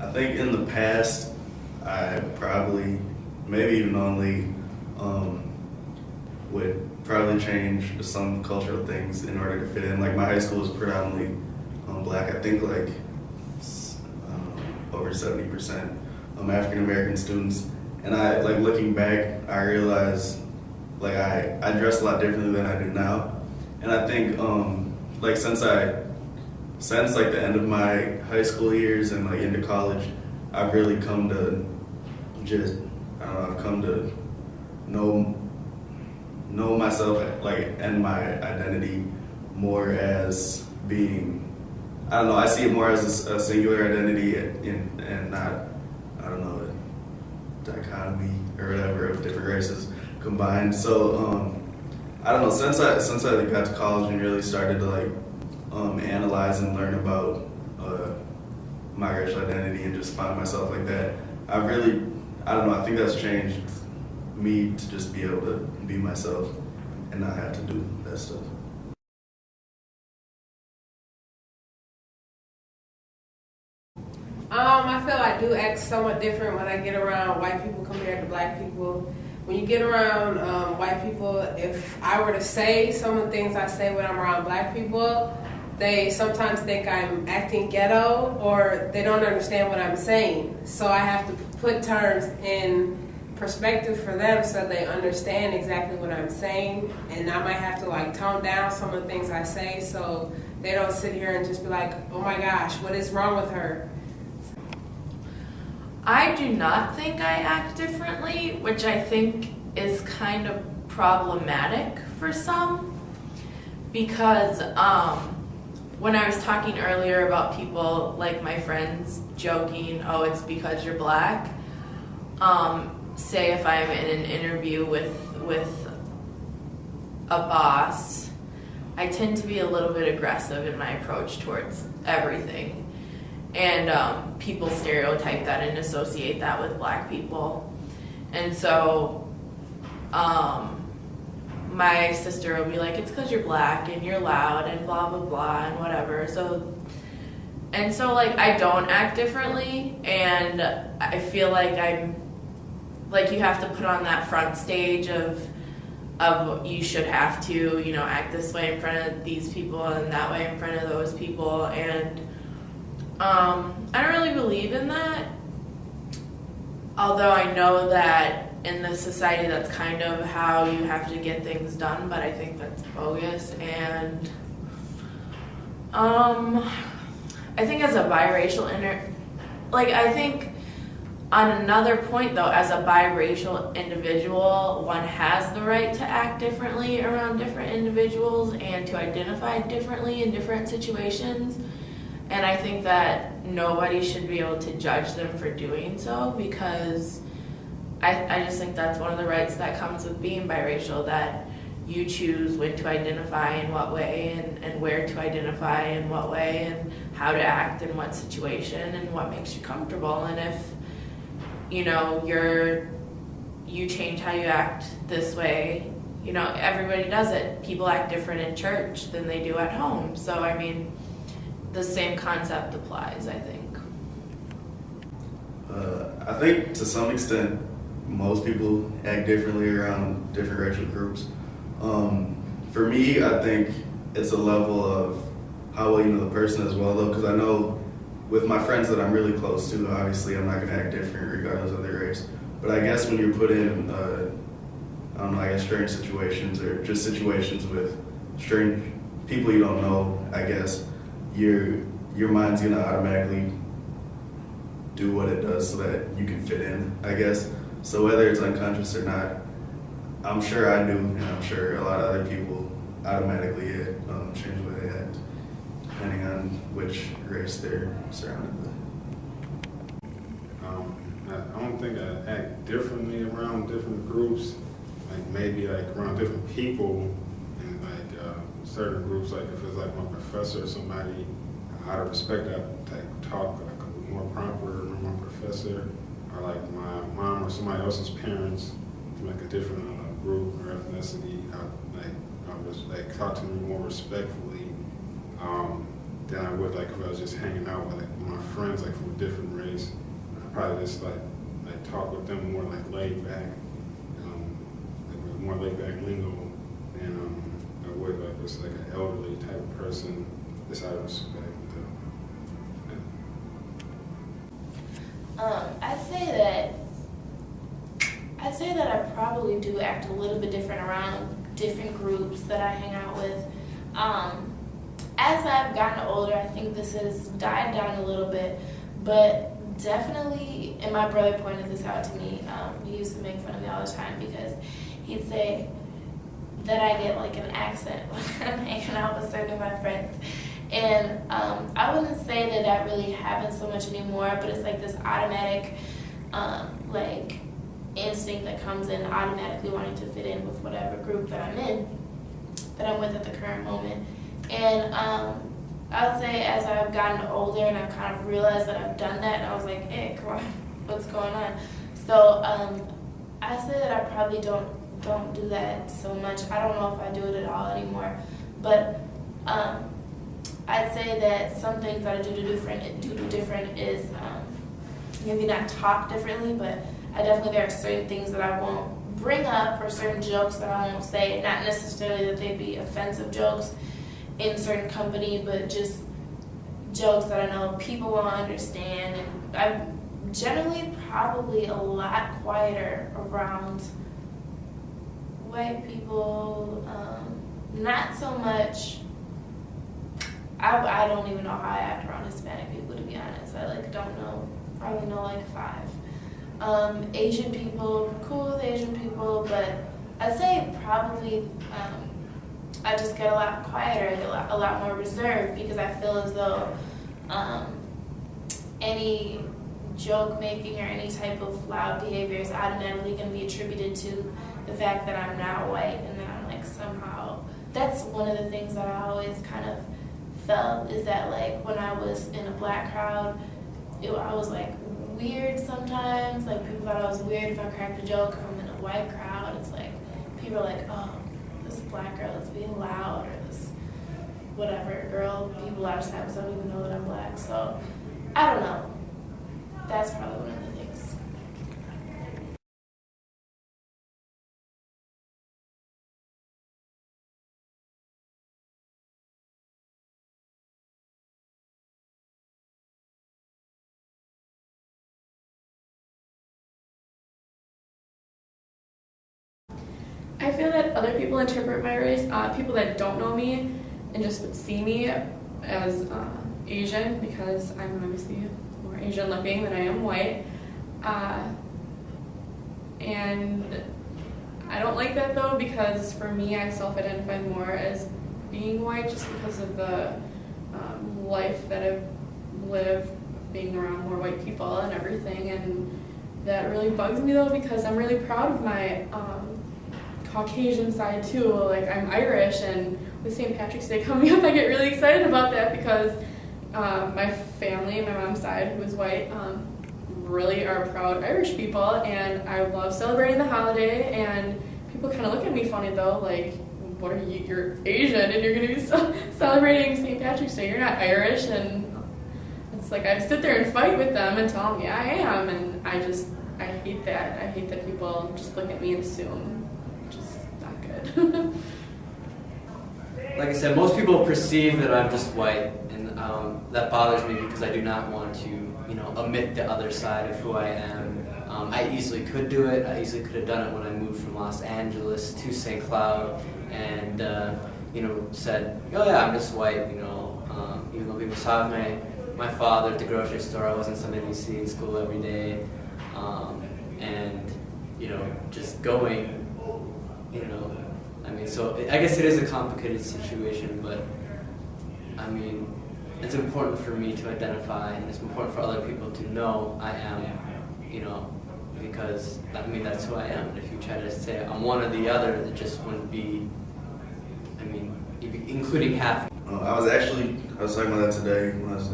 I think in the past, I probably, maybe even only, would probably change some cultural things in order to fit in. Like my high school is predominantly black. I think like over 70% African American students. And I like looking back, I realized like I dress a lot differently than I do now. And I think like since like the end of my high school years and like into college, I've really come to just, I don't know, I've come to know myself like and my identity more as being, I don't know, I see it more as a singular identity and not, I don't know, a dichotomy or whatever of different races combined. So I don't know, since I got to college and really started to like analyze and learn about my racial identity and just find myself like that, I don't know, I think that's changed me to just be able to be myself and not have to do that stuff. I feel I do act somewhat different when I get around white people compared to black people. When you get around white people, if I were to say some of the things I say when I'm around black people, they sometimes think I'm acting ghetto or they don't understand what I'm saying. So I have to put terms in perspective for them so they understand exactly what I'm saying, and I might have to like tone down some of the things I say so they don't sit here and just be like, oh my gosh, what is wrong with her? I do not think I act differently, which I think is kind of problematic for some, because when I was talking earlier about people, like my friends joking, oh, it's because you're black, say if I'm in an interview with a boss, I tend to be a little bit aggressive in my approach towards everything. And people stereotype that and associate that with black people. And so my sister will be like, it's because you're black and you're loud and blah, blah, blah, and whatever. So like I don't act differently, and I feel like like you have to put on that front stage of you should have to, you know, act this way in front of these people and that way in front of those people, and I don't really believe in that, although I know that in this society that's kind of how you have to get things done, but I think that's bogus. And I think as a biracial I think on another point though, as a biracial individual, one has the right to act differently around different individuals and to identify differently in different situations. And I think that nobody should be able to judge them for doing so, because I just think that's one of the rights that comes with being biracial, that you choose when to identify in what way and where to identify in what way and how to act in what situation and what makes you comfortable. And if, you know, you change how you act this way, you know, everybody does it. People act different in church than they do at home. So, I mean, the same concept applies, I think. I think to some extent, most people act differently around different racial groups. For me, I think it's a level of how well you know the person as well, though, because I know with my friends that I'm really close to, obviously I'm not going to act different regardless of their race. But I guess when you're put in, I don't know, I guess strange situations or just situations with strange people you don't know, I guess, your mind's gonna automatically do what it does so that you can fit in, I guess. So whether it's unconscious or not, I'm sure I do, and I'm sure a lot of other people automatically change the way they act, depending on which race they're surrounded with. I don't think I act differently around different groups, like maybe like around different people, and like certain groups, like if it's like my professor or somebody, out of respect, I like talk like a more proper than my professor, or like my mom or somebody else's parents from like a different group or ethnicity. I'll just like talk to them more respectfully than I would like if I was just hanging out with like my friends. friends like from a different race, I probably just like talk with them more like laid back, like with more laid back lingo, and I would like just like an elderly type of person. Just out of respect. I'd say that I probably do act a little bit different around different groups that I hang out with. As I've gotten older, I think this has died down a little bit, but definitely, and my brother pointed this out to me, he used to make fun of me all the time because he'd say that I get like an accent when I'm hanging out with certain of my friends. And I wouldn't say that that really happens so much anymore, but it's like this automatic like instinct that comes in, automatically wanting to fit in with whatever group that I'm in, that I'm with at the current moment. And I would say as I've gotten older and I've kind of realized that I've done that, and I was like, hey, come on, what's going on? So I say that I probably don't do that so much. I don't know if I do it at all anymore, but I'd say that some things that I do different is maybe not talk differently, but I definitely, there are certain things that I won't bring up or certain jokes that I won't say, not necessarily that they'd be offensive jokes in certain company, but just jokes that I know people won't understand. And I'm generally probably a lot quieter around white people, not so much. I don't even know how I act around Hispanic people, to be honest. I don't know, probably know like 5. Asian people, cool with Asian people, but I'd say probably I just get a lot quieter, I get a lot more reserved, because I feel as though any joke making or any type of loud behavior is automatically going to be attributed to the fact that I'm not white, and that I'm like somehow, that's one of the things that I always kind of felt, is that like when I was in a black crowd, I was like weird sometimes. Like people thought I was weird if I cracked a joke. If I'm in a white crowd, it's like people are like, oh, this black girl is being loud, or this whatever girl, people out of times don't even know that I'm black. So I don't know. That's probably one of the things. I feel that other people interpret my race, people that don't know me and just would see me as Asian, because I'm obviously more Asian looking than I am white. And I don't like that though, because for me I self-identify more as being white, just because of the life that I've lived being around more white people and everything. And that really bugs me though, because I'm really proud of my Caucasian side too. Like I'm Irish, and with St. Patrick's Day coming up, I get really excited about that, because my family, my mom's side, who is white, really are proud Irish people, and I love celebrating the holiday. And people kind of look at me funny though, like, what are you, you're Asian and you're going to be celebrating St. Patrick's Day, you're not Irish. And it's like I sit there and fight with them and tell them, yeah, I am. And I hate that. I hate that people just look at me and assume, which is not good. Like I said, most people perceive that I'm just white, and that bothers me, because I do not want to, omit the other side of who I am. I easily could do it. I easily could have done it when I moved from Los Angeles to St. Cloud, and said, oh yeah, I'm just white. Even though people saw my father at the grocery store, I wasn't somebody you see in school every day, and just going, so I guess it is a complicated situation, but it's important for me to identify, and it's important for other people to know I am, because that's who I am. And if you try to say I'm one or the other, it just wouldn't be, you'd be including half. I was talking about that today when I was